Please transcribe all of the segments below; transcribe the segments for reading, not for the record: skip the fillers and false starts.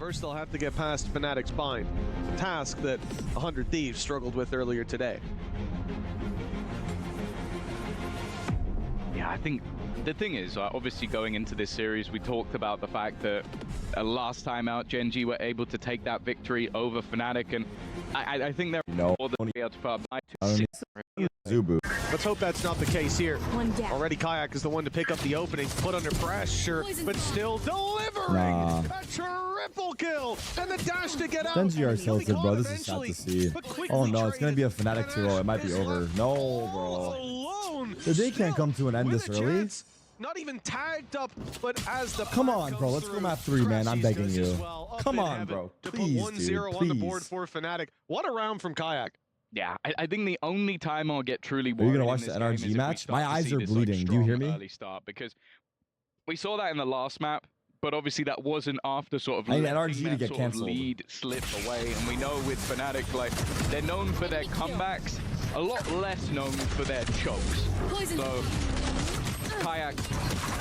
First, they'll have to get past Fnatic's bind, a task that 100 Thieves struggled with earlier today. Yeah, I think the thing is, obviously going into this series, we talked about the fact that last time out, Gen G were able to take that victory over Fnatic, and I think they're more than able to put up 9-6. Zubu. Let's hope that's not the case here. Already Kayak is the one to pick up the opening, put under pressure, but still delivering a triple kill and the dash to get out. Genji are tilted, bro. This is sad to see. Oh no, it's gonna be a Fnatic 2-0. It might be over. No, bro. The day can't come to an end this early. Not even tagged up, but as the come on, bro. Let's go map 3, man. I'm begging you. Come on, bro. Please, dude. 1-0 on the board for Fnatic. What a round from Kayak. Yeah, I think the only time I'll get truly worried. Are you gonna watch the NRG match? My eyes are bleeding. Do you hear me? Early start, because we saw that in the last map, but obviously that wasn't after sort of I need NRG to get canceled. Lead slip away, and we know with Fnatic, like, they're known for their comebacks, a lot less known for their chokes. So Kayak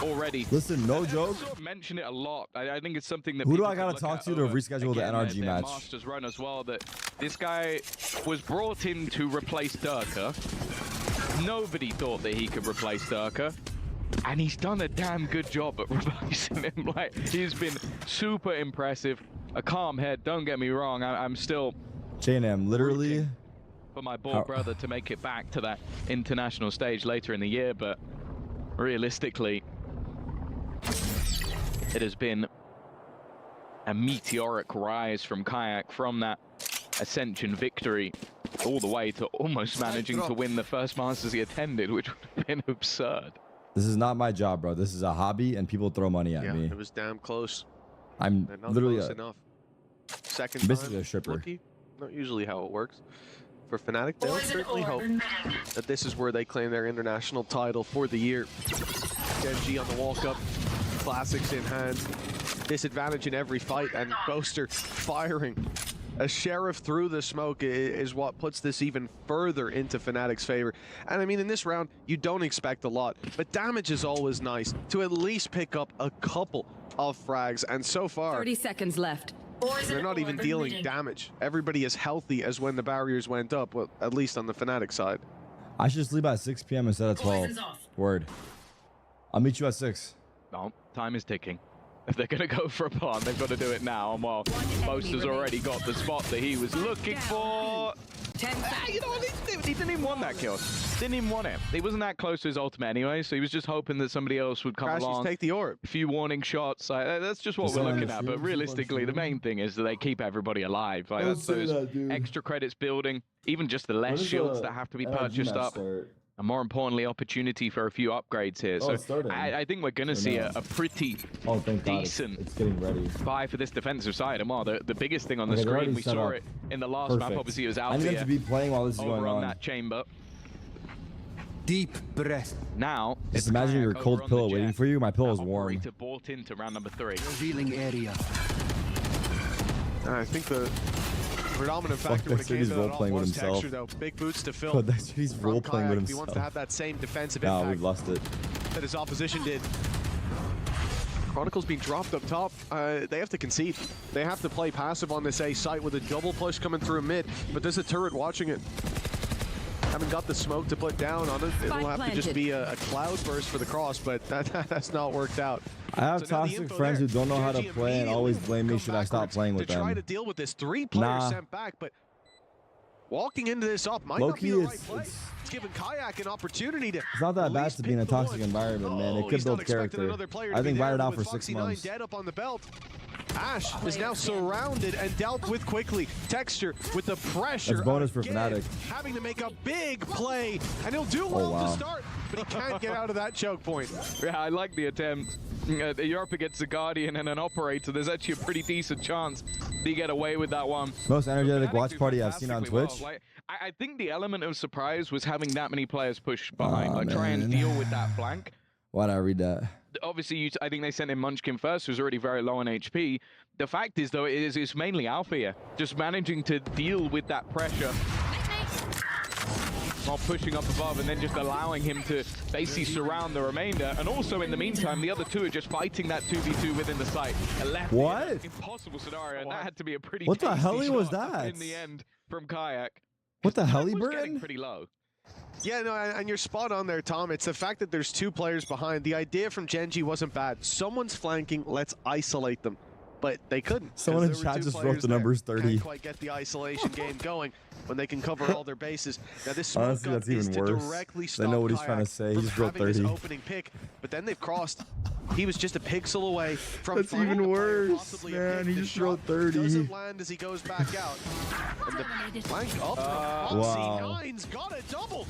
already. Listen, no joke. Sort of mention it a lot. I think it's something that. Who do I gotta talk to reschedule the NRG match? Masters run as well. That this guy was brought in to replace Durka. Nobody thought that he could replace Durka, and he's done a damn good job at replacing him. Like, he's been super impressive. A calm head. Don't get me wrong. I'm still. J&M, literally. For my bald brother to make it back to that international stage later in the year, but realistically, it has been a meteoric rise from Kayak from that Ascension victory all the way to almost managing to win the first Masters he attended, which would have been absurd. This is not my job, bro. This is a hobby, and people throw money at me. It was damn close. I'm literally close enough. Second basically time, a stripper. Rookie. Not usually how it works. For Fnatic, they'll certainly hope that this is where they claim their international title for the year. Genji on the walk-up, classics in hand, disadvantage in every fight, and Boaster firing. A Sheriff through the smoke is what puts this even further into Fnatic's favor. And I mean, in this round, you don't expect a lot, but damage is always nice to at least pick up a couple of frags, and so far, 30 seconds left. They're not even dealing damage. Everybody is healthy as when the barriers went up, well, at least on the Fnatic side. I should sleep at 6 p.m. instead of 12. Word. I'll meet you at 6. No, time is ticking. If they're going to go for a bomb, they've got to do it now. And while Boaster's already got the spot that he was looking for. You know what? He didn't even want that kill. Didn't even want it. He wasn't that close to his ultimate anyway, so he was just hoping that somebody else would come along. Take the orb. A few warning shots. That's just what we're looking at. But realistically, the main thing is that they keep everybody alive. Like, that's those extra credits building, even just the less shields that have to be purchased up. And more importantly, opportunity for a few upgrades here. So I think we're going to see a pretty decent buy for this defensive side. And while the biggest thing on the screen, we saw it in the last map. Obviously, it was Althea. I'm going to be playing while this is going on. That chamber. Deep breath. Now, just imagine your cold pillow waiting for you. My pillow is warm. Bought into round number 3. Revealing area. I think the predominant factor when it came to that all was texture, though. Big boots to fill. He's role playing with himself. He wants to have that same defensive impact. No, we've lost it. That his opposition did. Chronicle's being dropped up top. They have to concede. They have to play passive on this A site with a double push coming through mid. But there's a turret watching it. Haven't got the smoke to put down on it. It'll have to just be a cloud burst for the cross, but that's not worked out. I have toxic friends who don't know how to play and always blame me should I stop playing with them. To try to deal with this 3 players sent back, but walking into this up might not be the right play. It's giving Kayak an opportunity to. It's not that bad to be in a toxic environment, man. It could build character. I think ride it out for 6 months. Dead up on the belt. Ash is now surrounded and dealt with quickly. Texture with the pressure. That's bonus for Fnatic. Having to make a big play, and he'll do well to start, but he can't get out of that choke point. Yeah, I like the attempt. You're up against a Guardian and an Operator. There's actually a pretty decent chance they get away with that one. Most energetic watch party I've seen on Twitch. Well. Like, I think the element of surprise was having that many players push behind, try and deal with that flank. Why'd I read that? Obviously, I think they sent in Munchkin first, who's already very low on HP. The fact is, though, it's mainly Althea just managing to deal with that pressure. while pushing up above and then just allowing him to basically surround the remainder. And also in the meantime, the other two are just fighting that 2v2 within the site. What? Impossible scenario, and that had to be a pretty What the hell tasty was shot that? in the end from Kayak. What the hell, was getting Burton? pretty low. Yeah, no, and you're spot on there, Tom. It's the fact that there's 2 players behind. The idea from Gen G wasn't bad. Someone's flanking, let's isolate them. But they couldn't. Someone in chat just wrote the numbers 30. Can't quite get the isolation game going when they can cover all their bases. Now this smoke Honestly, that's is even to worse. directly I stop know what he's Kayak trying to say. He from just wrote having his 30. opening pick, but then they've crossed. He was just a pixel away from That's finding even the player, worse, possibly a man. pick. He The just wrote shot 30. Doesn't land as he goes back out. And the flank up from Wow. Foxy 9's got a double.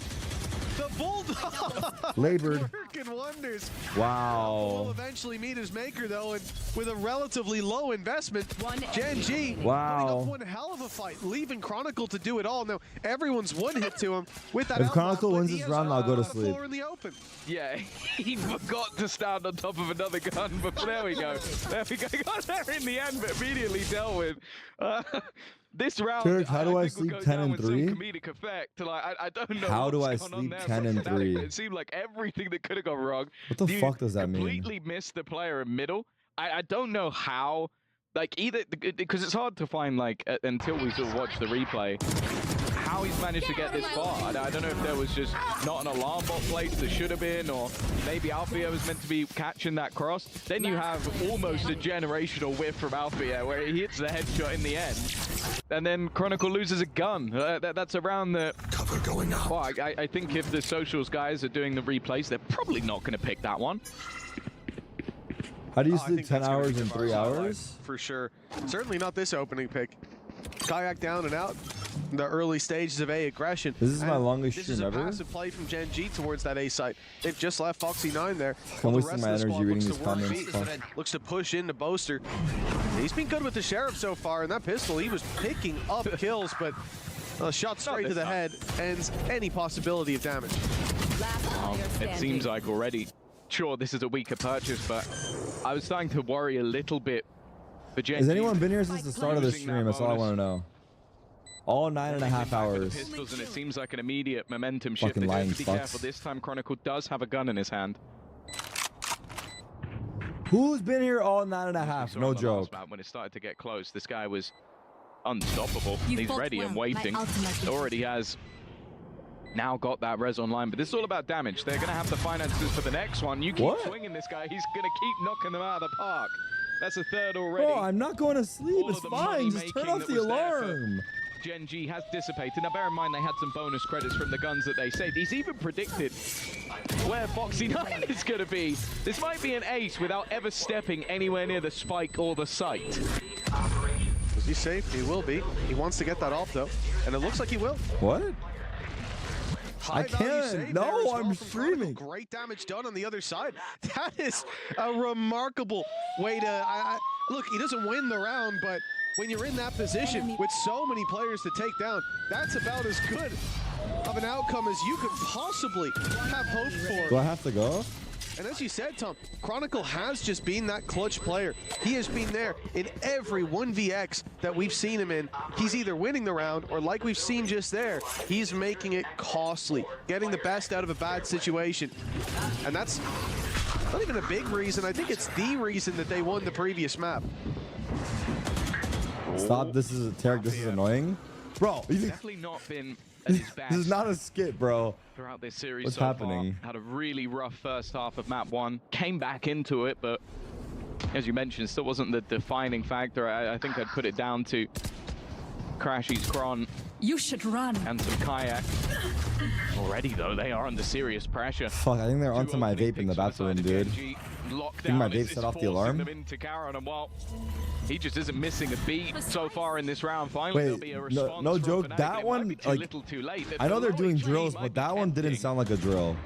The Bulldog Labored. working wonders. Wow. Will eventually meet his maker though, and with a relatively low investment, Gen G Wow. putting up one hell of a fight, leaving Chronicle to do it all. Now everyone's one hit to him with that. If outlap, Chronicle but wins he this has round, I'll go to the sleep. floor in the open. Yeah, he forgot to stand on top of another gun, but there we go. There we go. Got there in the end, but immediately dealt with. This round, Kirk, how do I think will sleep go 10 down and with some 3? comedic effect. Like, I don't know. How do I what's going on sleep there 10 for and Fnatic, 3? but it seemed like everything that could have gone wrong. What the Dude fuck does that mean? completely missed the player in middle. I don't know how. Like either because it's hard to find like until we sort of watch the replay. How he's managed to get this far. I don't know if there was just not an alarm bot placed that should have been, or maybe Alfia was meant to be catching that cross. Then you have almost a generational whiff from Alfia where he hits the headshot in the end. And then Chronicle loses a gun. That's around the... Cover going up. Well, I think if the socials guys are doing the replays, they're probably not going to pick that one. How do you I sleep think 10 that's gonna hours be in the 3 Barca hours? for sure. Certainly not this opening pick. Kayak down and out. The early stages of A aggression. This is my And longest this stream is a ever. passive play from Gen G towards that A site. They've just left Foxy 9 there. I'm while the wasting rest my of the energy squad reading looks these to work comments. beat. Fuck. Looks to push into Boaster. He's been good with the Sheriff so far, and that pistol, he was picking up kills, but a shot straight to the head ends any possibility of damage. It seems like already. Sure, this is a weaker purchase, but I was starting to worry a little bit for Gen G. Has anyone been here since the start of the Losing that stream? That's all I bonus. want to know. All 9.5 hours. Pistols, and it seems like an immediate momentum shift. Fucking They do have lying to be fucks. careful. This time Chronicle does have a gun in his hand. Who's been here all We 9.5? saw No on the last joke. map when it started to get close, this guy was unstoppable. You He's fought ready and well. My waiting. ultimate is- Already has now got that res online, but this is all about damage. They're going to have the finances for the next one. You keep What? swinging this guy, he's going to keep knocking them out of the park. That's a third already. Bro, I'm not going to sleep. All It's of the fine. Just money turn making off that the was there for- alarm. Gen G has dissipated. Now bear in mind they had some bonus credits from the guns that they saved. He's even predicted where Foxy 9 is going to be. This might be an ace without ever stepping anywhere near the spike or the site. He's safe, he will be. He wants to get that off though, and it looks like he will. What? High I value can't. save No, there as well I'm from streaming. Chronicle. Great damage done on the other side. That is a remarkable way to... look, he doesn't win the round, but when you're in that position with so many players to take down, that's about as good of an outcome as you could possibly have hoped for. Do I have to go? And as you said, Tom, Chronicle has just been that clutch player. He has been there in every 1vx that we've seen him in. He's either winning the round, or like we've seen just there, he's making it costly, getting the best out of a bad situation. And that's not even a big reason. I think it's the reason that they won the previous map. Stop. This is Tarek. This is annoying. Bro, you think Definitely not been at his best. this is not a skit, bro. Throughout this series What's so happening? far. Had a really rough first half of map 1. Came back into it, but as you mentioned, still wasn't the defining factor. I think I'd put it down to Crashy's Kron You should run. and some Kayak. Already, though, they are under serious pressure. Fuck, I think they're onto my vape in the bathroom, dude. Think my vape set off the alarm? Into Karon, and well, he just isn't missing a beat so far in this round. Finally, there'll Wait, be a no- response no from joke, Fnatic. that It one, might be too like, little too late. I know they're The doing heroic trade drills, might but be that one didn't tempting. sound like a drill.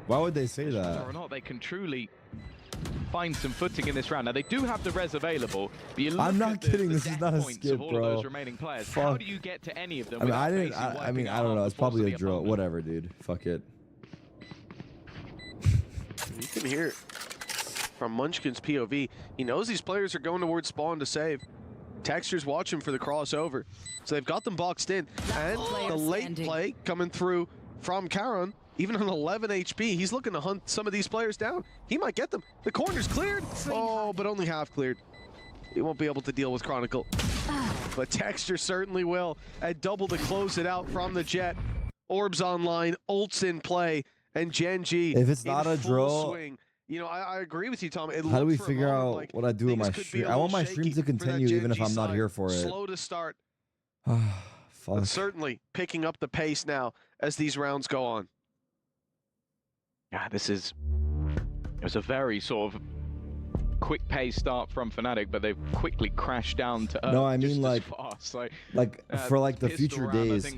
Why would they say Whether that? or not they can truly find some footing in this round. Now they do have the res available, but you look I'm not at the kidding, this is death not a points skit, of all bro. of those remaining players. How Fuck. do you get to any of them? I mean, without I didn't. basically I wiping mean, I out don't know. half It's the force probably of a the drill. opponent? Whatever, dude. Fuck it. You can hear it from Munchkin's POV. He knows these players are going towards spawn to save. Texture's watching for the crossover. So they've got them boxed in. And the late play coming through from Karon. Even on 11 HP, he's looking to hunt some of these players down. He might get them. The corner's cleared. Oh, but only half cleared. He won't be able to deal with Chronicle. But Texture certainly will. At double to close it out from the Jet. Orbs online, ults in play, and Gen G if it's not a draw, swing. You know, I agree with you, Tom. How do we figure out like what I do with my stream? I want my stream to continue even if I'm not here for it. Slow to start. Fuck. But certainly picking up the pace now as these rounds go on. Yeah, it was a very sort of quick pace start from Fnatic, but they've quickly crashed down to earth. No, I mean like for like the future days.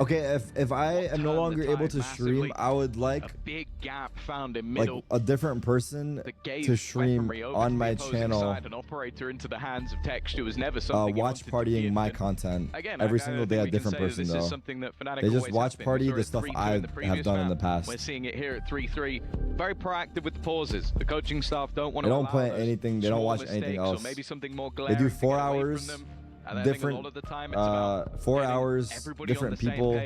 Okay, if I am no longer able to stream, I would like a big gap found in middle. Like a different person to stream on my channel. An operator into the hands of Texture was never something watch partying my content. Again, every single day a different person though. They just watch party the stuff I have done in the past. We're seeing it here at 3-3. Very proactive with the pauses. The coaching staff don't want to. They don't play anything. They don't watch anything else. Maybe something more they do 4 hours. Different 4 hours, different people,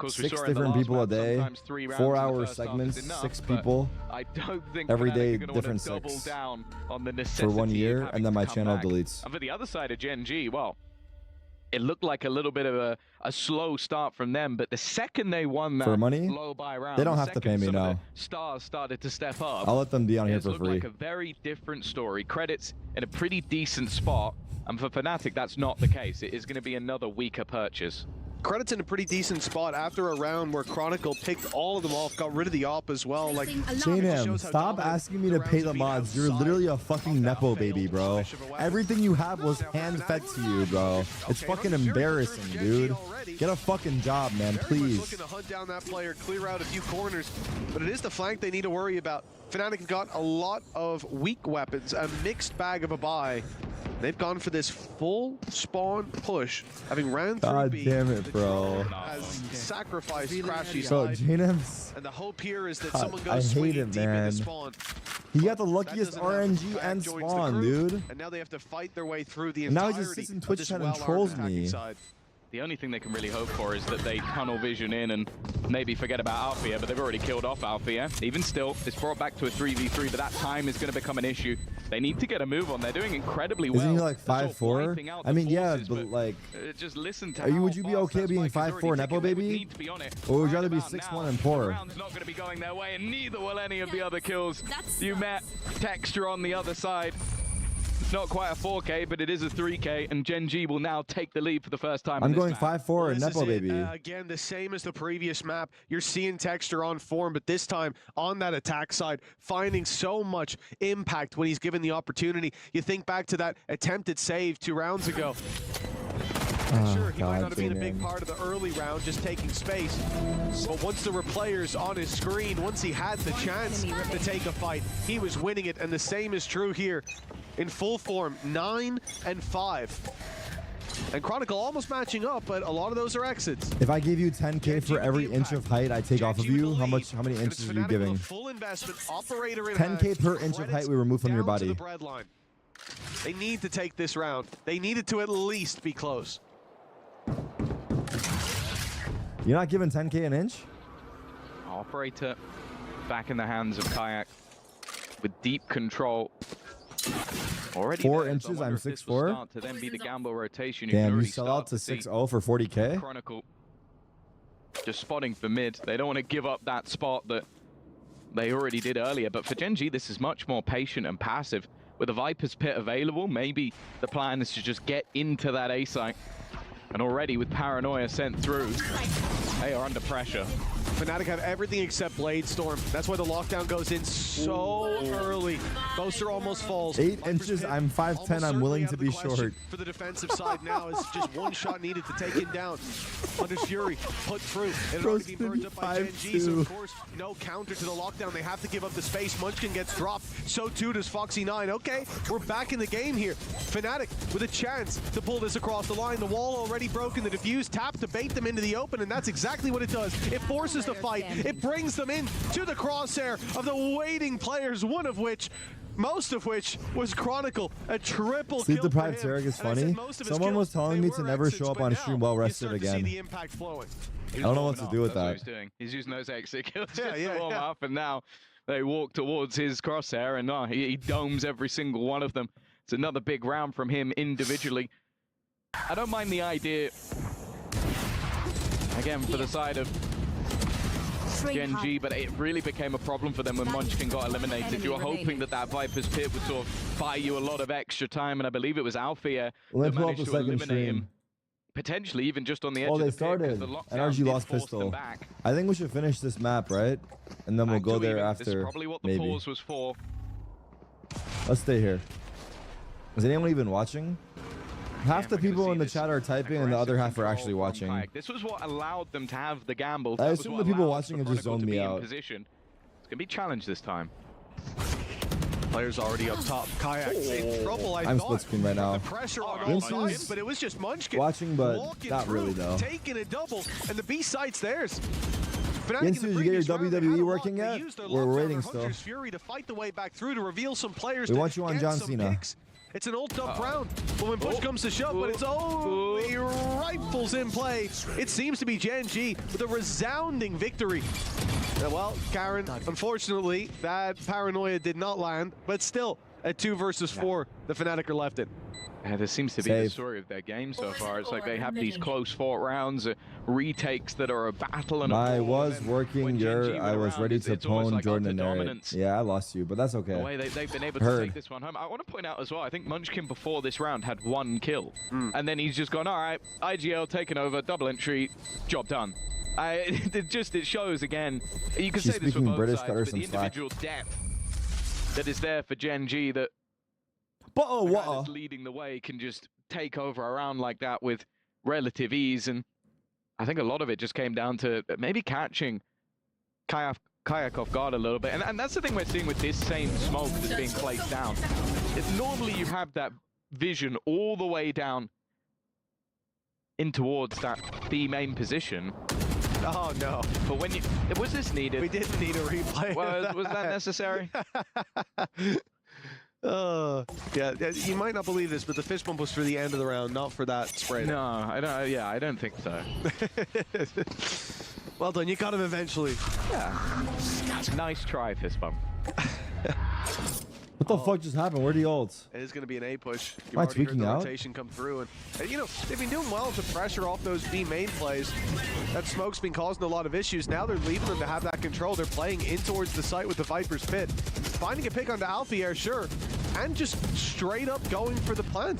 6 different people a day, 4 hour segments, 6 people, I don't think every day different 6 for 1 year, and then my channel deletes. And for the other side of Gen G, well, it looked like a little bit of a slow start from them, but the second they won that for money, low buy round, they don't have to pay me now. Stars started to step up. I'll let them be on here for free. Like a very different story. Credits in a pretty decent spot. And for Fnatic, that's not the case. It is going to be another weaker purchase. Credits in a pretty decent spot after a round where Chronicle picked all of them off, got rid of the op as well. Like, JNM, stop asking me to pay the mods. You're literally a fucking Nepo baby, bro. Everything you have was hand-fed to you, bro. It's fucking embarrassing, dude. Get a fucking job, man, please. Looking to hunt down that player, clear out a few corners, but it is the flank they need to worry about. Fnatic have got a lot of weak weapons, a mixed bag of a buy. They've gone for this full spawn push, having ran through God B. damn it, bro. Has sacrificed Crashy's So side. JNM's, And the hope here is that someone goes swinging deep into spawn. He got the luckiest RNG and spawn, dude. And now they have to fight their way through the and now entirety he just sits in Twitch chat and trolls me. side. The only thing they can really hope for is that they tunnel vision in and maybe forget about Althea, but they've already killed off Althea. Even still, it's brought back to a 3v3, but that time is going to become an issue. They need to get a move on. They're doing incredibly well. Isn't he like 5'4"? I mean, yeah, but like, just listen to would you be okay being 5'4" Nepo baby? Or would you rather be 6'1" and poor? Round's not going to be going their way, and neither will any of the other kills. You met Texture on the other side. Not quite a 4K, but it is a 3K, and Gen G will now take the lead for the first time. I'm going 5'4" and Nepo baby. Again, the same as the previous map. You're seeing Texture on form, but this time on that attack side, finding so much impact when he's given the opportunity. You think back to that attempted save 2 rounds ago. Sure, he might not have been a big part of the early round, just taking space. But once there were players on his screen, once he had the chance to take a fight, he was winning it. And the same is true here. In full form, 9 and 5. And Chronicle almost matching up, but a lot of those are exits. If I give you 10K for every inch of height I take off of you, how many inches are you giving? Full investment, operator in 10K per inch of height we remove from your body. They need to take this round. They needed to at least be close. You're not giving 10K an inch? Operator back in the hands of Kayak with deep control. Already 4 inches, I'm 6'4". To then be the gamble rotation. Damn, you sell out to 6-0 for 40K? Chronicle just spotting for mid. They don't want to give up that spot that they already did earlier. But for Gen G, this is much more patient and passive. With a Viper's Pit available, maybe the plan is to just get into that A site. And already with Paranoia sent through, they are under pressure. Fnatic have everything except Blade Storm. That's why the lockdown goes in so early. Boaster almost falls. 8 inches, I'm 5'10", I'm willing to be short. For the defensive side now is just one shot needed to take him down. Hunter's Fury put through. It already been burned up by Gen G, so of course, no counter to the lockdown. They have to give up the space. Munchkin gets dropped. So too does Foxy9. Okay, we're back in the game here. Fnatic with a chance to pull this across the line. The wall already broken. The defuse tap to bait them into the open, and that's exactly what it does. It forces the fight. It brings them in to the crosshair of the waiting players, most of which was Chronicle. A triple Sleep kill deprived Zerg is funny. Someone was telling me to never show up on stream well rested again. I don't know what to do with that. He's doing. He's using those exit kills just to warm up, and now they walk towards his crosshair, and he domes every single one of them. It's another big round from him individually. I don't mind the idea, again, for the side of Gen G, but it really became a problem for them when Munchkin got eliminated. You were hoping that that Viper's Pit would sort of buy you a lot of extra time, and I believe it was Alfia that managed to eliminate him. Potentially even just on the edge of the pit. Oh, they started. NRG lost pistol. I think we should finish this map, right? And then we'll go there after. This is probably what the pause was for. Let's stay here. Is anyone even watching? Half the people in the chat are typing and the other half are actually watching. This was what allowed them to have the gamble. I assume the people watching have just zoned me out. It's going to be challenged this time. Players already up top. Kayak's in trouble, I'm split screen right now. The pressure on all sides, but it was just Munchkin watching, but not really though. Taking a double, and the B site's theirs. Yensu, did you get your WWE working yet? We're waiting still. Fury to fight the way back through to reveal some players. We want you on John Cena. It's an old tough round, but when push comes to shove, but it's only rifles in play. It seems to be Gen G with a resounding victory. Well, Karen, unfortunately, that paranoia did not land, but still, at 2 versus 4, the Fnatic are left in. This seems to be the story of their game so far. It's like they have these close fought rounds, retakes that are a battle and I was working I was ready to pwn Jordan and Eric. Yeah, I lost you, but that's okay. The way they've been able to take this one home. I want to point out as well, I think Munchkin before this round had 1 kill. And then he's just gone, all right, IGL taken over, double entry, job done. It shows again, you can say this for both sides, but the individual depth that is there for Gen G that that's leading the way can just take over a round like that with relative ease. And I think a lot of it just came down to maybe catching Kayak off guard a little bit. And that's the thing we're seeing with this same smoke that's being placed down. Normally you have that vision all the way down in towards that B main position. Oh no. But when was this needed? We didn't need a replay. Was that necessary? Yeah, you might not believe this, but the fist bump was for the end of the round, not for that spray. No, I don't. Yeah, I don't think so. Well done, you got him eventually. Yeah. Nice try, fist bump. What the fuck just happened? Where'd he ult? It is going to be an A push. You've Am I already heard tweaking the out? rotation come through, and you know they've been doing well to pressure off those B main plays. That smoke's been causing a lot of issues. Now they're leaving them to have that control. They're playing in towards the site with the Viper's Pit, finding a pick onto Alfia, sure, and just straight up going for the plant.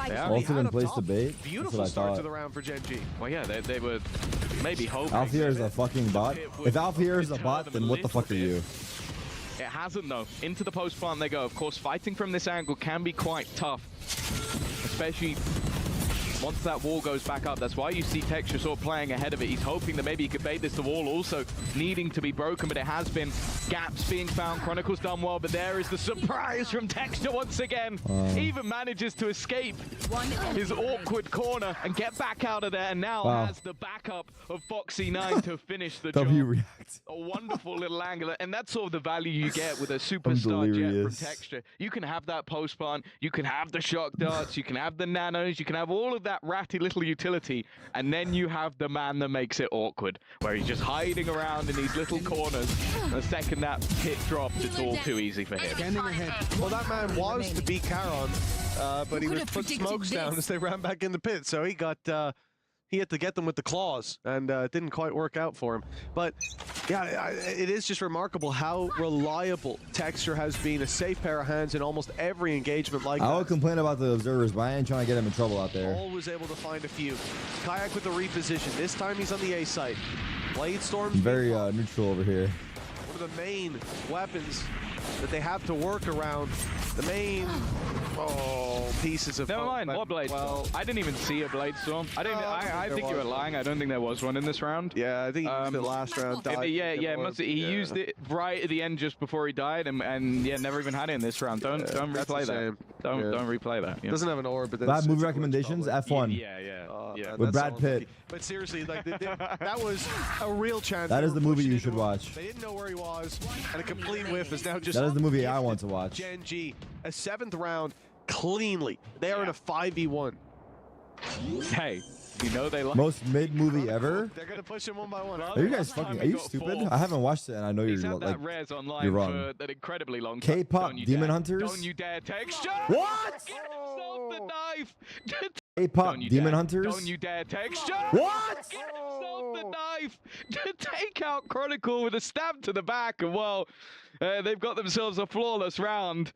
Yeah. Ulted in place to bait. Beautiful start to the round for Gen G. Well, yeah, they were maybe hoping. Alfia is a fucking bot. If Alfia is a bot, then what the fuck are you? It hasn't though. Into the post plant they go. Of course, fighting from this angle can be quite tough, especially once that wall goes back up. That's why you see Texture sort of playing ahead of it. He's hoping that maybe he could bait this to wall, also needing to be broken, but it has been. Gaps being found. Chronicle's done well, but there is the surprise from Texture once again. Even manages to escape his awkward corner and get back out of there, and now has the backup of Foxy9 to finish the job. React. A wonderful little angle, and that's sort of the value you get with a superstar jet from Texture. You can have that post plant, you can have the shock darts, you can have the nanos, you can have all of that ratty little utility, and then you have the man that makes it awkward, where he's just hiding around in these little corners. The second that hit drops, it's all too easy for him. Well, that man was to beat Charon, but he was put smokes down as they ran back in the pit, so he got he had to get them with the claws, and it didn't quite work out for him. But yeah, it is just remarkable how reliable Texture has been. A safe pair of hands in almost every engagement like that. I would complain about the observers, but I ain't trying to get him in trouble out there. Always able to find a few. Kayak with the reposition. This time he's on the A site. Blade Storm's very neutral over here. One of the main weapons that they have to work around. The main pieces of. Never mind. What Blade Storm? I didn't even see a Blade Storm. I think you were lying. I don't think there was one in this round. Yeah, I think he used it last round. He used it right at the end just before he died, and yeah, never even had it in this round. Don't replay that. Don't replay that. Doesn't have an orb, but bad movie recommendations. F1. Yeah. With Brad Pitt. But seriously, like that was a real chance. That is the movie you should watch. They didn't know where he was, and a complete whiff is now just. That is the movie I want to watch. Gen G, a 7th round cleanly. They are in a 5v1. Hey, You know they like. Most mid movie ever. They're gonna push him one by one. Are you guys fucking? Are you stupid? I haven't watched it, and I know He's you're had like. that res online You're wrong. for an incredibly long time. K-pop Don't you Demon dare. Hunters. Don't you dare texture. What? Get yourself the knife. K-pop Don't you Demon dare. Hunters. Don't you dare texture. What? Get yourself the knife. Take out Chronicle with a stab to the back, and well, they've got themselves a flawless round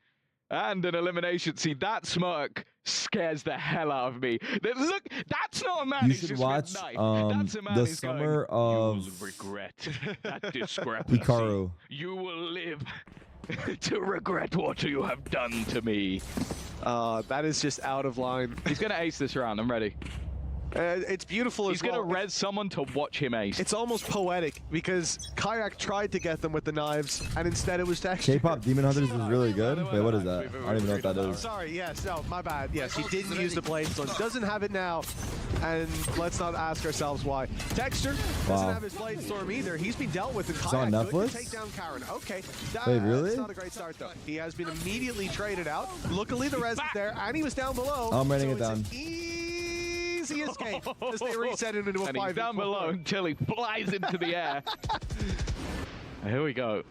and an elimination. See, that smirk scares the hell out of me. Look, that's not a man You who's should just watch with knife. That's a man the who's summer going, of you will regret that discrepancy. Hikaru. You will live to regret what you have done to me. That is just out of line. He's gonna ace this round. I'm ready. It's beautiful as well. He's gonna res someone to watch him ace. It's almost poetic because Kayak tried to get them with the knives, and instead it was texture. K-pop Demon Hunters is really good. Wait, what is that? I don't even know what that is. Sorry, yes, no, my bad. Yes, he didn't use the blade, so doesn't have it now. And let's not ask ourselves why. Texture doesn't have his blade storm either. He's been dealt with in Kayak. on Netflix? Take down Karen. Okay. Wait, really? That's not a great start though. He has been immediately traded out. Luckily the res is there, and he was down below. I'm writing it so down. it's an easy escape as they reset it into a And 5 he's down below until he flies into the air. Here we go.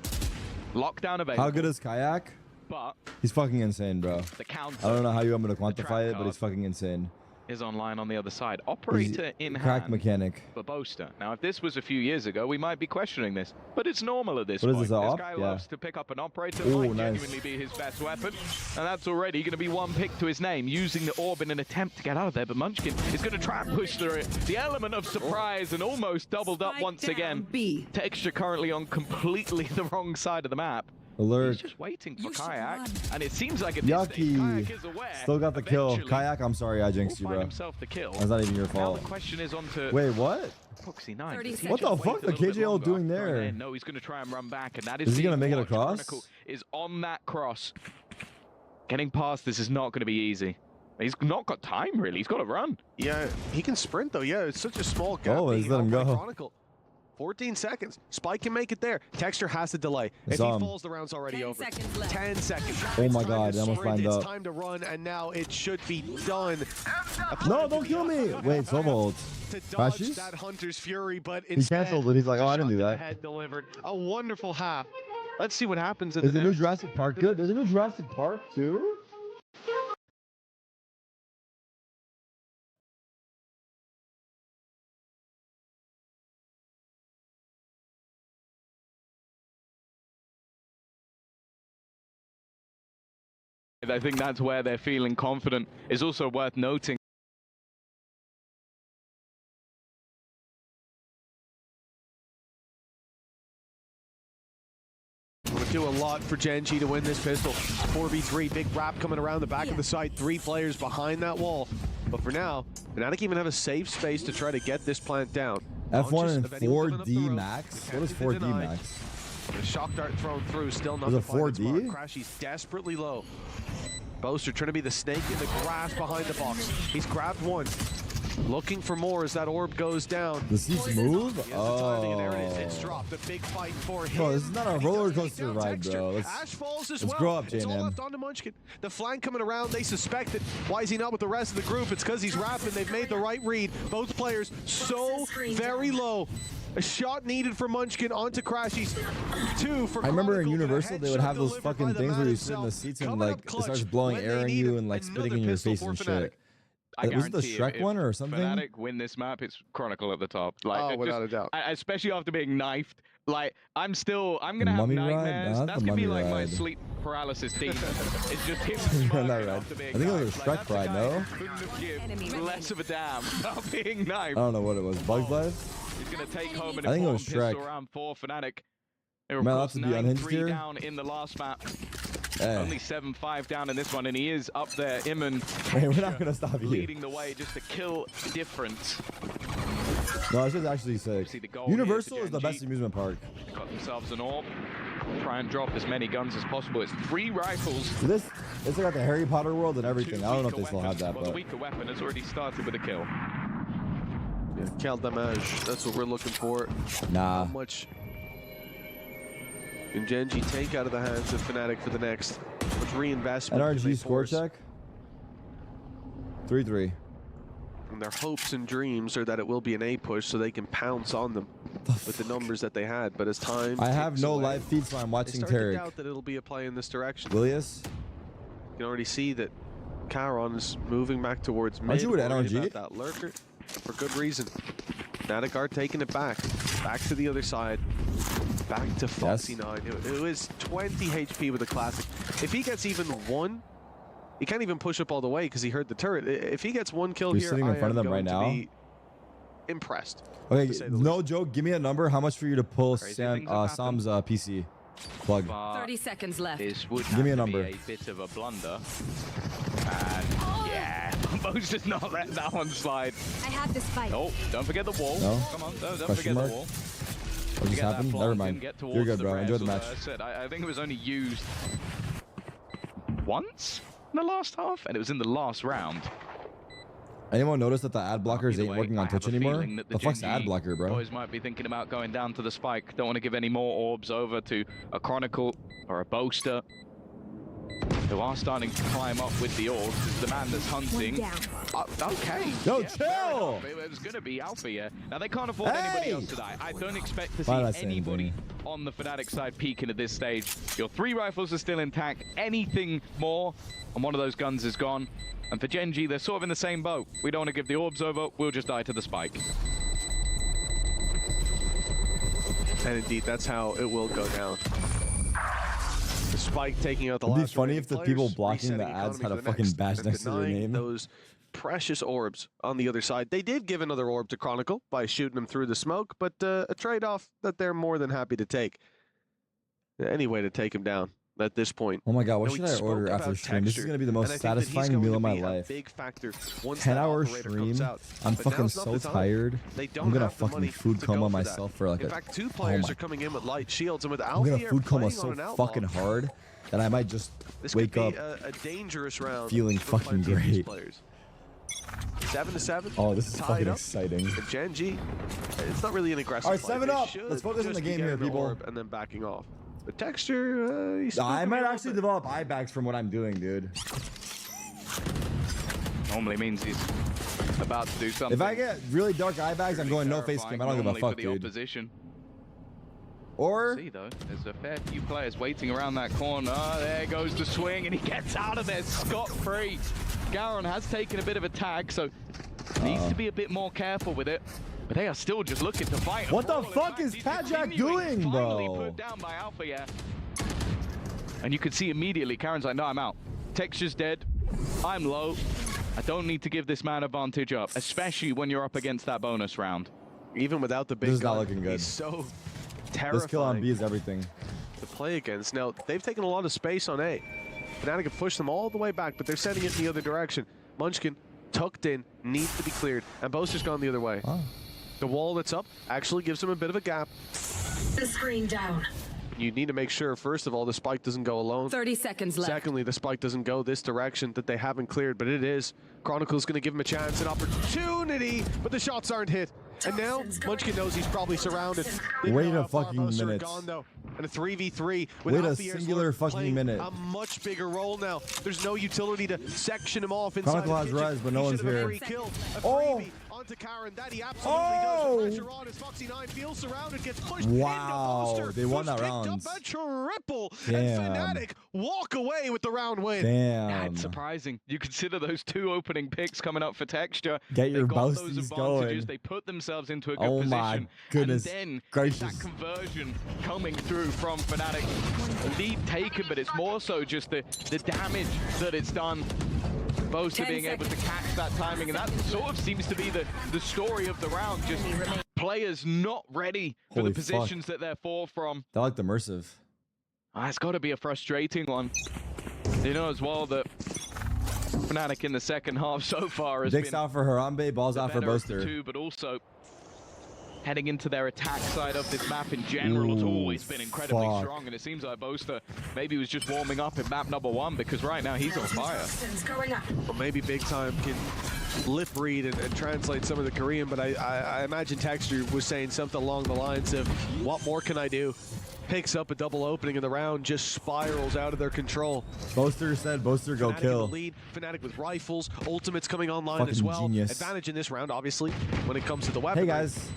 Lockdown available. How good is Kayak? But He's fucking insane, bro. the counter I don't know how you want me to trap quantify it, but card. he's fucking insane. is online on the other side. He's Operator in crack hand mechanic. for Boaster. Now, if this was a few years ago, we might be questioning this, but it's normal at this What is point. this, This op? guy Yeah. loves to pick up an operator. Ooh, Might nice. genuinely be his best weapon, and that's already going to be one pick to his name, using the orb in an attempt to get out of there. But Munchkin is going to try and push through it. The element of surprise and almost doubled up once again. Texture currently on completely the wrong side of the map. Alert. He's just waiting for Kayak, and it seems like at Yucky. this stage, Kayak is aware. Still got the kill. Eventually, Kayak, I'm sorry I jinxed you, will find bro. himself the kill. That's not even your Now fault. the question is on to Wait, what? Proxy 9. What the fuck? The KJL doing there? No, he's going to try and run back, and that is Is he being gonna make it watched. across? Chronicle is on that cross. Getting past this is not going to be easy. He's not got time, really. He's got to run. Yeah, he can sprint, though. Yeah, it's such a small gap. Oh, being he's let him held by go. Chronicle. 14 seconds. Spike can make it there. Texture has to delay. If he falls, the round's already over. 10 seconds. Oh my It's time God, to they almost sprint, lined it's up. time to run, and now it should be done. No, don't kill me. Wait, Sova ult. To dodge Crashes? that Hunter's Fury, but He instead, canceled it. He's like, oh, I didn't do shot to the that. head delivered. A wonderful half. Let's see what happens in Is the the new next. Jurassic Park good? There's a new Jurassic Park too? I think that's where they're feeling confident. It's also worth noting. Would do a lot for Gen G to win this pistol. 4v3, big wrap coming around the back of the site. 3 players behind that wall. But for now, Fnatic even have a safe space to try to get this plant down. F1 Launches and of anyone living up the 4D road. max? What is Attempted to 4D deny. max? The shock dart thrown through, still not Is it to find its 4D? mark. Crashy's desperately low. Boaster trying to be the snake in the grass behind the box. He's grabbed one. Looking for more as that orb goes down. The seats move? He has the timing, and there it is. Oh. It's dropped. A big fight for him. Bro, this is not a And he roller does take coaster down ride, Texture. bro. Let's- Ash falls as let's well. grow up, It's all J&M. left onto Munchkin. The flank coming around, they suspect it. Why is he not with the rest of the group? It's because he's rapping. They've made the right read. Both players so very low. A shot needed for Munchkin onto Crashies. 2 for I remember in Chronicle, but a Universal they would headshot have those delivered by fucking the things man where you sit in the himself. seats and Coming like up it starts clutch blowing when air they in need you it. and like spitting Another in your pistol face for and Fnatic. shit. I Was it the guarantee Shrek if one or something? Fnatic win this map, it's Chronicle at the top. Like, Oh, it without a doubt. Especially after being knifed. Like, I'm gonna have Mummy ride? nightmares. Nah, That's the gonna be mummy like my ride. sleep paralysis demon. It's just him Run smoking that ride. after being I think it was a knifed. Shrek Like, that's the ride, guy no? who couldn't have given less of a damn about being knifed. I don't know what it was. Bugs Life? He's gonna take home an I think it important was pistol Shrek. round 4 Fnatic. They were Am I allowed of to course be unhinged 9-3 here? down in the last map. Hey. Only 7-5 down in this one, and he is up there. Iman Hey, we're not gonna stop you. leading the way, just a kill difference. No, this is actually sick. See the goal here Universal to is the Gen best G. amusement park. Got themselves an orb. Try and drop as many guns as possible. It's 3 rifles. So this, it's got the Harry Potter world and everything. 2 I don't know if weaker they still have weapons. that, Well, the but weaker weapon has already started with a kill. Yeah, Cal damage. That's what we're looking for. nah. How much can Gen G take out of the hands of Fnatic for the next? Much reinvestment? can they NRG score force? check. 3-3. And their hopes and dreams are that it will be an A push so they can pounce on them with the numbers that they had. But as time I have no away, live feed, so I'm watching they start to Tarek. doubt that it'll be a play in this direction. Willius? You can already see that Charon is moving back towards mid. Aren't you with worried NRG? about that lurker for good reason. Fnatic are taking it back to the other side, back to Foxy9, who is 20 HP with a classic. If he gets even one, he can't even push up all the way because he heard the turret. If he gets one kill You're here, sitting in front of them right now. Be impressed. Okay, no joke. Give me a number. How much for you to pull Sam's PC plug? 30 seconds left. This would Give me a have to number. be a bit of a blunder. And yeah, Bo's just not let that one slide. I have this fight. Oh, don't forget the wall. No? Come on, don't Question forget mark? the wall. What just Get that happened? plant Never and mind. get You're towards good, the bro. res. Enjoy the Although match. I said, I think it was only used once in the last half, and it was in the last round. Anyone notice that the ad blockers Either ain't way, working on I have Twitch a anymore? feeling that The fuck's the Gen ad G blocker, bro? Boys might be thinking about going down to the spike. Don't want to give any more orbs over to a Chronicle or a Boaster, who are starting to climb up with the orbs. This is the man that's hunting. Okay. Yo, yeah, fair chill! enough. It was going to be Alpha here. Now, they can't afford anybody else to die. I don't expect to see Why am I saying anybody Benny? on the Fnatic side peeking at this stage. Your 3 rifles are still intact. Anything more, and one of those guns is gone. And for Gen G, they're sort of in the same boat. We don't want to give the orbs over. We'll just die to the spike. And indeed, that's how it will go down. The spike taking out the It'd be last funny remaining if the players, people blocking the resetting ads had a economy for the fucking next, badge and next to their denying name. those precious orbs on the other side. They did give another orb to Chronicle by shooting him through the smoke, but a trade-off that they're more than happy to take. Any way to take him down at this point. Oh my god, what Now, should we I spoke order after about stream? This is texture, gonna be the and I most think that he's satisfying going meal to of my be a life. big factor once that 10-hour operator comes stream. out. I'm But fucking now's not so the time. tired. They don't I'm gonna have the fucking money food to coma go for myself that. for like In a. fact, 2 players my- are coming in with light shields, and with I'm gonna Alfie food coma playing so on an outlaw, fucking hard that I might just this wake could be up. a dangerous round feeling for fucking plenty of these great. players. 7-7. Oh, this is tied fucking up. exciting. And Gen G, it's not really an aggressive All right, play. 7 They up. should Let's focus on just the be game here, getting the people. orb and then backing off. The texture, he's I spooked me might a actually little bit. develop eye bags from what I'm doing, dude. Normally means he's about to do something. If I get really dark eye bags, I'm going no face cam. I don't give a Normally fuck, for the dude. opposition. Or See though, there's a fair few players waiting around that corner. There goes the swing, and he gets out of there scot-free. Garon has taken a bit of a tag, so needs to be a bit more careful with it. But they are still just looking to fight. What the In fuck fact, is he's Tajak continuing, doing, finally bro? put down by Alpha, yeah. And you can see immediately, Karen's like, no, I'm out. Texture's dead. I'm low. I don't need to give this man advantage up, especially when you're up against that bonus round. Even without the big This is not gun, looking good. he's so this kill on terrifying B is everything. to play against. Now, they've taken a lot of space on A. Fnatic have pushed them all the way back, but they're sending it in the other direction. Munchkin, tucked in, needs to be cleared, and Bo's just gone the other way. Oh. The wall that's up actually gives him a bit of a gap. The screen down. You need to make sure, first of all, the spike doesn't go alone. 30 seconds left. Secondly, the spike doesn't go this direction that they haven't cleared, but it is. Chronicle's going to give him a chance, an opportunity, but the shots aren't hit. And now, Munchkin knows he's probably surrounded. Wait a Far fucking most are minute. gone, though. And a 3v3 with Wait a Alfier's singular Lord fucking playing minute. a much bigger role now. There's no utility to section him off inside Chronicle the has kitchen. rise, but no He one's should have a here. free kill. A Oh! freebie onto Karen. That he absolutely Oh! does. The pressure on as Foxy9 feels surrounded, gets pushed Wow, into Poster. they won who's that picked round. up a triple. Damn. And Fnatic walk away with the round win. Damn. That's surprising. You consider those 2 opening picks coming up for Texture. Get your they got those boasties advantages. going. They put themselves into a good Oh position. my goodness And then gracious. that conversion coming through from Fnatic. Lead taken, but it's more so just the damage that it's done. Boaster 10 being able to seconds. catch that timing, and that sort of seems to be the story of the round. Just players not ready for Holy the fuck. positions that they're for from. They're like the immersive. It's got to be a frustrating one. You know as well that Fnatic in the second half so far has Dicks been out for Harambe, balls the out for better of the Boaster. two, but also heading into their attack side of this map in general has Ooh, always been incredibly fuck. strong, and it seems like Boaster maybe was just warming up in map number 1, because right now he's on fire. Going up. Well, maybe Big Time can lip read and translate some of the Korean, but I imagine Texture was saying something along the lines of, what more can I do? picks up a double opening, and the round just spirals out of their control. Boaster said, Boaster go Fnatic kill. in the lead. Fnatic with rifles, ultimates coming online Fucking as well. genius. Advantage in this round, obviously, when it comes to the weapon. Hey guys,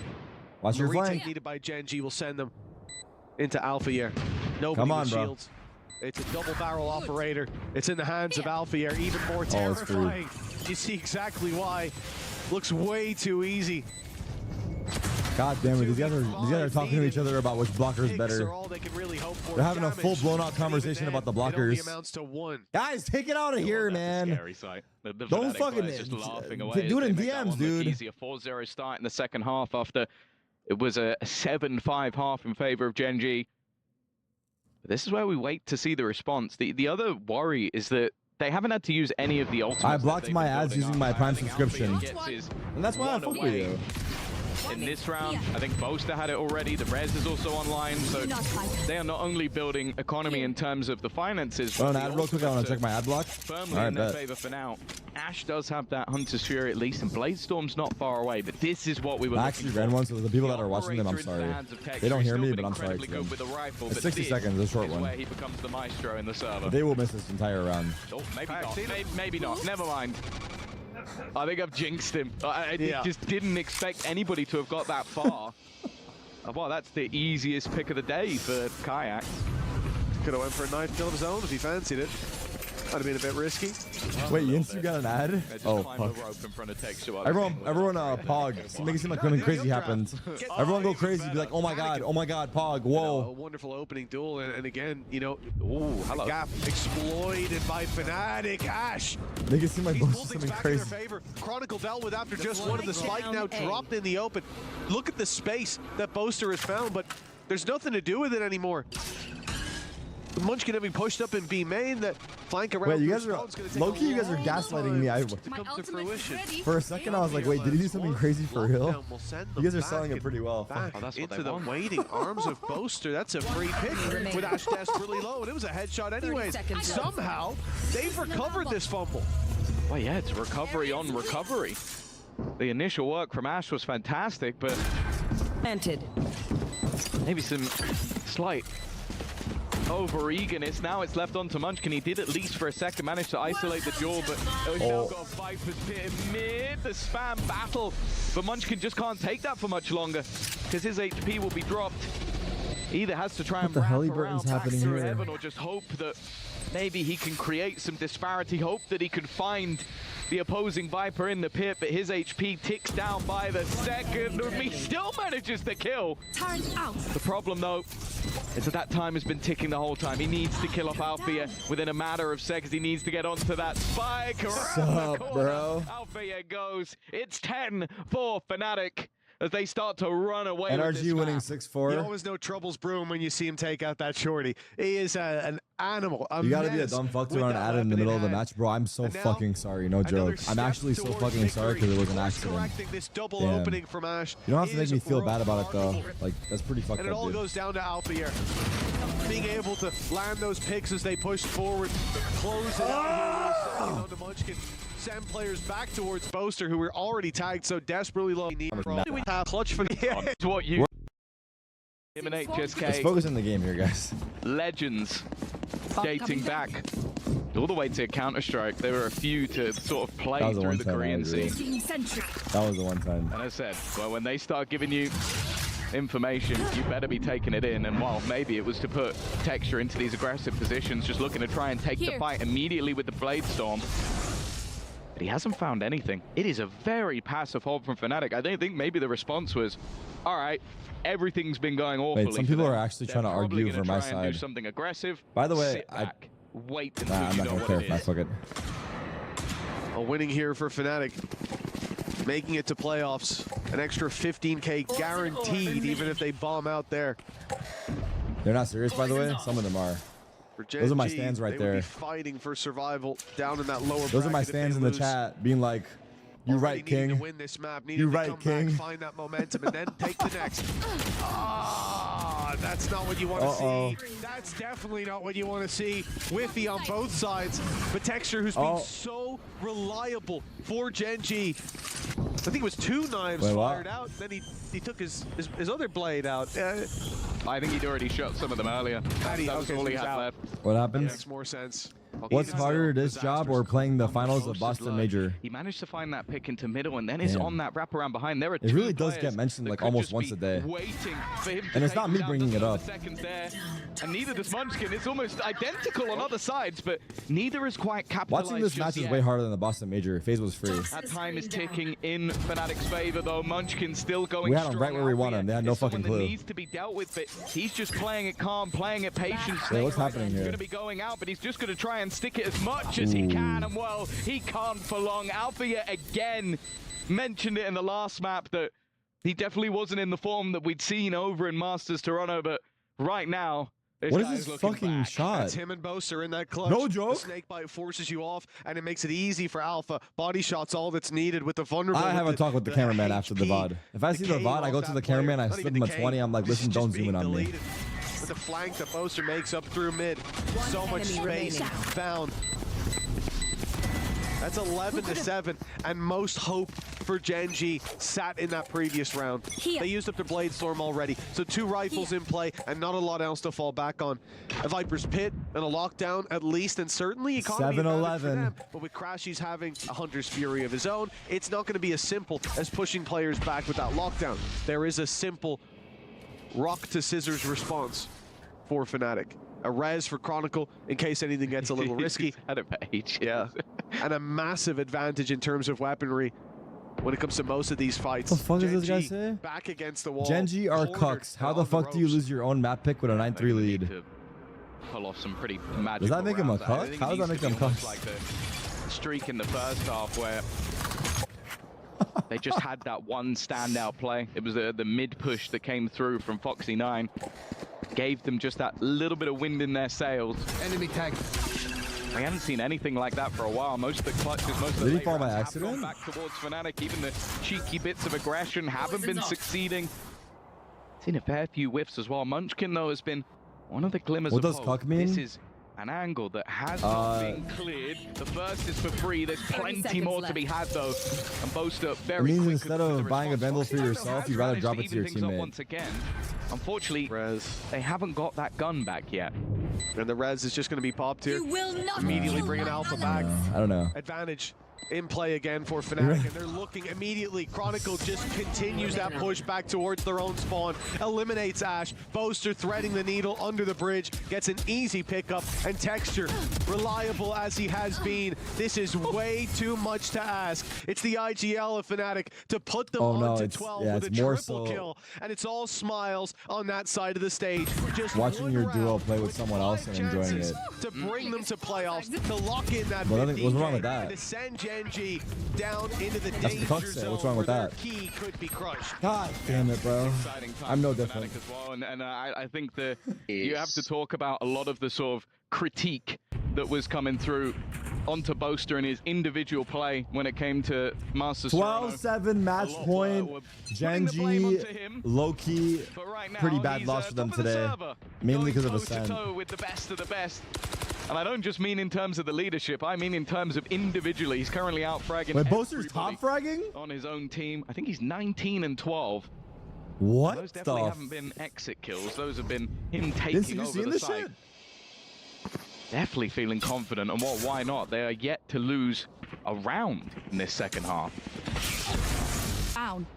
watch The your retake flank. needed by Gen G will send them into Alpha. Nobody Come on, with bro. shields. It's a double barrel operator. It's in the hands of Alpha, even more it's terrifying. You see exactly why. Looks way too easy. God damn it, these guys are talking to each other about which blocker is Picks better. are all they can really hope for. They're having a Damage, full blown out and even conversation then, about the it only blockers. amounts to 1. Guys, take it out of here, man. Scary sight. The Don't Fnatic fucking players just laughing away do it as in they make that DMs, one look dude. easy. A 4-0 start in the second half after it was a 7-5 half in favor of Gen G. But this is where we wait to see the response. The other worry is that they haven't had to use any of the ultimates. I blocked my ads using my Prime I think subscription. Alfie gets his And that's why I one fuck with away. you. In this round, I think Boaster had it already. The Res is also online, so they are not only building economy in terms of the finances. Oh, an but ad the real quick. I want ultimates to check my ad block. firmly All right, in their bet. favor for now. Ash does have that Hunter's Fury at least, and Bladestorm's not far away, but this is what we were I looking actually for. ran one, so the people that The are watching them, I'm operator into the sorry. hands of Texture. They don't He's hear still me, been but I'm sorry incredibly to good them. with the rifle, It's but 60 this seconds, a short is one. where he becomes the maestro in the server. They will miss this entire round. Oh, maybe not. Maybe not. Never mind. I think I've jinxed him. I just didn't expect anybody to have got that far. Well, that's the easiest pick of the day for Kayak. Could have went for a knife kill of his own if he fancied it. That'd have been a bit risky. Wait, Yinsu got an ad? Just Oh, climb fuck. the rope in front of Texture while Everyone, they're Pog. Make it seem like something crazy happened. Everyone go crazy. Be like, oh my god, Pog, A whoa. wonderful opening duel, and again, you know, Ooh, hello. gap exploited by Fnatic. Ash, Make it seem like he's both pulled something things back in their crazy. favor. Chronicle dealt with after just one of the spike, down now A. dropped in the open. Look at the space that Boaster has found, but there's nothing to do with it anymore. Munchkin having pushed up in B main, that flank around. Wait, you guys are Spawn's gonna take low-key, a you guys are long gaslighting time me. to come to fruition. For a second, I was like, wait, did he do something crazy for real? Lockdown will send You guys them are selling back it pretty well. Back Oh, that's what into they the want. waiting arms of Boaster. That's a free pick with Ash desperately low, and it was a headshot anyways. seconds left. Somehow, they've recovered this fumble. Well, yeah, it's recovery on recovery. The initial work from Ash was fantastic, but Planted. maybe some slight over-eagerness. Now it's left on to Munchkin. He did at least for a second manage to isolate the jaw, but he's now got Viper's Pit in mid, the spam battle. But Munchkin just can't take that for much longer, because his HP will be dropped. He either has to try and the wrap Halliburton's around back happening through here? heaven, or just hope that maybe he can create some disparity, hope that he can find the opposing Viper in the pit, but his HP ticks down by the second. He still manages to kill. Turn out. The problem, though, is that time has been ticking the whole time. He needs to kill off Althea within a matter of seconds. He needs to get onto that spike. What's Around the up, corner, bro? Althea goes. It's 10 for Fnatic as they start to run away with NRG this winning map. 6-4. You always know trouble's brewing when you see him take out that shorty. He is an animal. You gotta be a dumb fuck to run an ad in the middle of the match, bro. I'm so And now, fucking sorry, no joke. I'm actually so fucking sorry because it was an accident. Correcting this double Damn. opening from Ash. You don't have to make is me feel bad about it though. remarkable. Like that's pretty fucked And it up, all dude. goes down to Alpha here. Being able to land those picks as they push forward, close it out here, onto Munchkin. Send players back towards Boaster, who were already tagged so desperately low. We have clutch for the It's what you eliminate Let's JSK focus on the game here, guys. legends dating back all the way to Counter-Strike. There were a few to sort of play That was the through one the time I Korean agree. scene. That was the one time. And I said, well, when they start giving you information, you better be taking it in. And while maybe it was to put Texture into these aggressive positions, just looking to try and take the fight immediately with the Blade Storm, but he hasn't found anything. It is a very passive hold from Fnatic. I don't think maybe the response was, all right, everything's been going awfully. Wait, some for people them. are actually They're trying to probably argue gonna for my try and do side. something aggressive. By the way, sit back, wait until Nah, I'm you not know gonna what care. it Nah, is. fuck it. A winning here for Fnatic. Making it to playoffs. An extra 15K guaranteed, even if they bomb out there. They're not serious, by the way. Some of them are. For Gen Those are my G, stands right they would there. be fighting for survival down in that lower Those are my bracket if they stands in the lose. chat, being like, "You Already right, needing to King. win this map, needing You to right, come King." back, find that momentum, and then take the next. Ah, that's not what you want to see. That's definitely not what you want to see. Whiffy on both sides, but Texture, who's been so reliable for Gen G. I think it was 2 knives Wait, what? fired out. Then he took his other blade out. I think he'd already shot some of them earlier. That was all he had left. What happens? Makes more sense. What's harder, this job or playing the finals of Boston Major? He managed to find that pick into middle, and then it's on that wraparound behind. There are it really does get mentioned like almost once a day. And it's not me bringing it up. And neither does Munchkin. It's almost identical on other sides, but neither is quite capitalized. Watching this match is way harder than the Boston Major. FaZe was free. That time is ticking in Fnatic's favor, though. Munchkin still going. We had him right where we want him. They had no fucking clue. Needs to be dealt with, but he's just playing it calm, playing it patient. Yeah, what's happening here? He's going to be going out, but he's just going to try and stick it as much as he can, and well, he can't for long. Alpha yet again mentioned it in the last map that he definitely wasn't in the form that we'd seen over in Masters Toronto, but right now, what is this fucking shot? That's him and Boaster in that clutch. No joke. The snake bite forces you off, and it makes it easy for Alpha. Body shots all that's needed with the vulnerable. I have a talk with the cameraman after the VOD. If I see the VOD, I go to the cameraman, I slip him a 20. I'm like, listen, don't zoom in on me. With the flank that Boaster makes up through mid. So much space found. That's 11-7, and most hope for Gen G sat in that previous round. They used up their Blade Storm already, so 2 rifles in play and not a lot else to fall back on. A Viper's Pit and a lockdown at least, and certainly economy 7-11. But with Crashy's having a Hunter's Fury of his own, it's not going to be as simple as pushing players back with that lockdown. There is a simple rock to scissors response for Fnatic. A res for Chronicle in case anything gets a little risky. At a page. Yeah. And a massive advantage in terms of weaponry when it comes to most of these fights. What the fuck does this guy say? Back against the wall. Gen G are cucks. How the fuck do you lose your own map pick with a 9-3 lead? Pull off some pretty magical Does that make him a rounds. cuck? How does that make them cucks? Like the streak in the first half where they just had that one standout play. It was the mid push that came through from Foxy9. Gave them just that little bit of wind in their sails. Enemy tag. We haven't seen anything like that for a while. Most of the clutches, most of the Did he fall by have accident? gone back towards Fnatic. Even the cheeky bits of aggression haven't been succeeding. Seen a fair few whiffs as well. Munchkin, though, has been one of the glimmers what of does hope. cuck mean? This is an angle that has not been cleared. The first is for free. There's plenty more to be had, though. And Boaster very it means quick instead of buying a Vandal for yourself, you'd rather drop it to your teammate. Once again, unfortunately, Res. they haven't got that gun back yet. And the res is just going to be popped here. You will not Immediately bringing Alpha back. I don't know. Advantage in play again for Fnatic, and they're looking immediately. Chronicle just continues that push back towards their own spawn, eliminates Ash. Boaster threading the needle under the bridge, gets an easy pickup, and Texture, reliable as he has been. This is way too much to ask. It's the IGL of Fnatic to put them onto 12 with a triple kill, and it's all smiles on that side of the stage. Just watching your duo play with someone else and enjoying it. To bring them to playoffs, to lock in that Well, what's wrong with that? and to send Gen G down into the That's danger the fuck say. zone What's wrong with where that? their key could be crushed. God damn it, bro. I'm no different. As well. And I think that you have to talk about a lot of the sort of critique that was coming through onto Boaster in his individual play when it came to Masters. 12-7 match point. Gen G, low-key, pretty bad loss for them today. Mainly because of Ascend. With the best of the best. And I don't just mean in terms of the leadership, I mean in terms of individually. He's currently out fragging. Wait, Boaster's top fragging? On his own team. I think he's 19 and 12. What? Those definitely haven't been exit kills. Those have been him taking over the site. Shit? Definitely feeling confident, and well, why not? They are yet to lose a round in this second half. Down.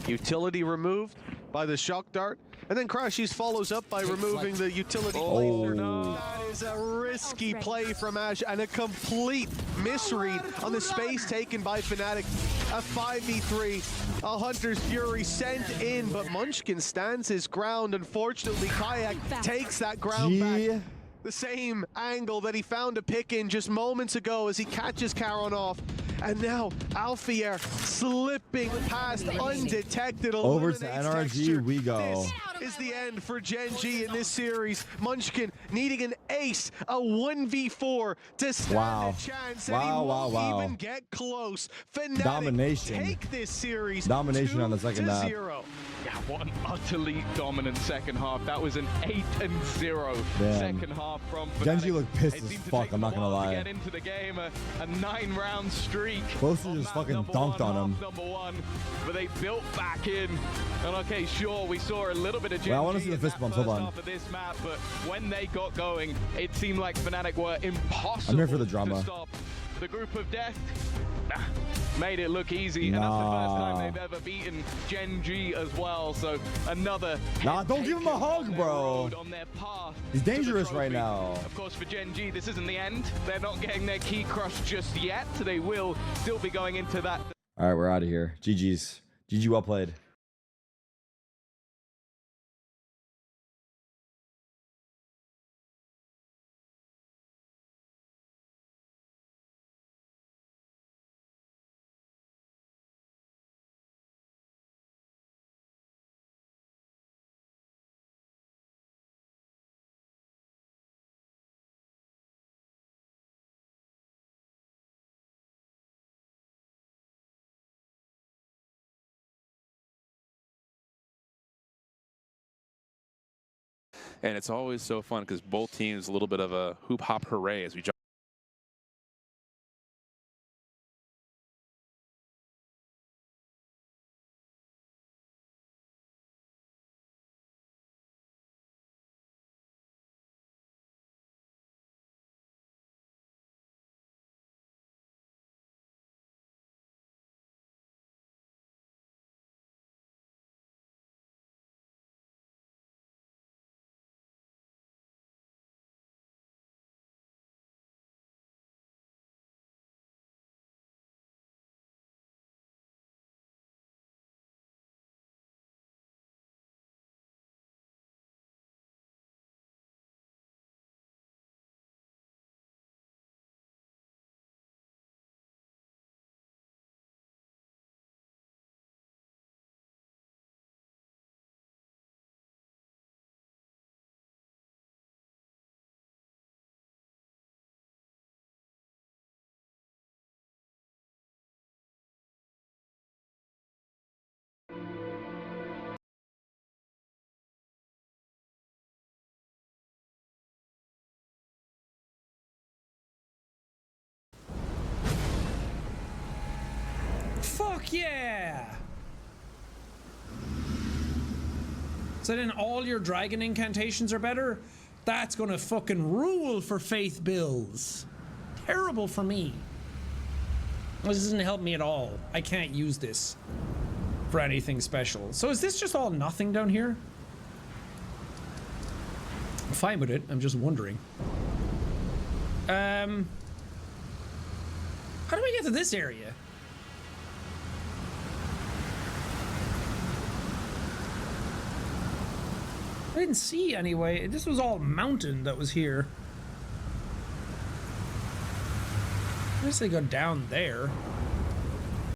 Utility removed by the shock dart, and then Crashies follows up by removing the utility laser. No. That is a risky play from Ash and a complete misread on the space taken by Fnatic. A 5v3, a Hunter's Fury sent in, but Munchkin stands his ground. Unfortunately, Kayak takes that ground back. The same angle that he found a pick in just moments ago as he catches Caron off. And now Alfier slipping past undetected. Over to NRG Texture. we go. This is the end for Gen G in this series. Munchkin needing an ace, a 1v4 to stand a chance, and he won't even get close. Fnatic Domination. take this series. Domination on the second half. 2-0. Yeah, what an utterly dominant second half. That was an 8-0 second half from Fnatic. Gen G looked pissed It as seemed to fuck, take I'm not gonna a while to lie. Get into the game, a 9-round streak. Boaster just fucking dunked on him. Number one, but they built back in. And okay, sure, we saw a little bit bit of Gen Well, I want to G see the in fist that bumps. first Hold on. half of this map, but when they got going, it seemed like Fnatic were impossible I'm here for the drama. to stop. The group of death made it look easy, and that's the first time they've ever beaten Gen G as well. So another don't give him a hug, bro. On their path He's to the dangerous right trophy. now. Of course, for Gen G, this isn't the end. They're not getting their key crushed just yet. They will still be going into that. All right, we're out of here. GG's. GG, well played. And it's always so fun because both teams a little bit of a hoop hop hooray as we jump. Fuck yeah! So then all your dragon incantations are better? That's gonna fucking rule for faith builds. Terrible for me. This doesn't help me at all. I can't use this for anything special. So is this just all nothing down here? I'm fine with it. I'm just wondering. How do we get to this area? I didn't see anyway. This was all mountain that was here. I guess they go down there.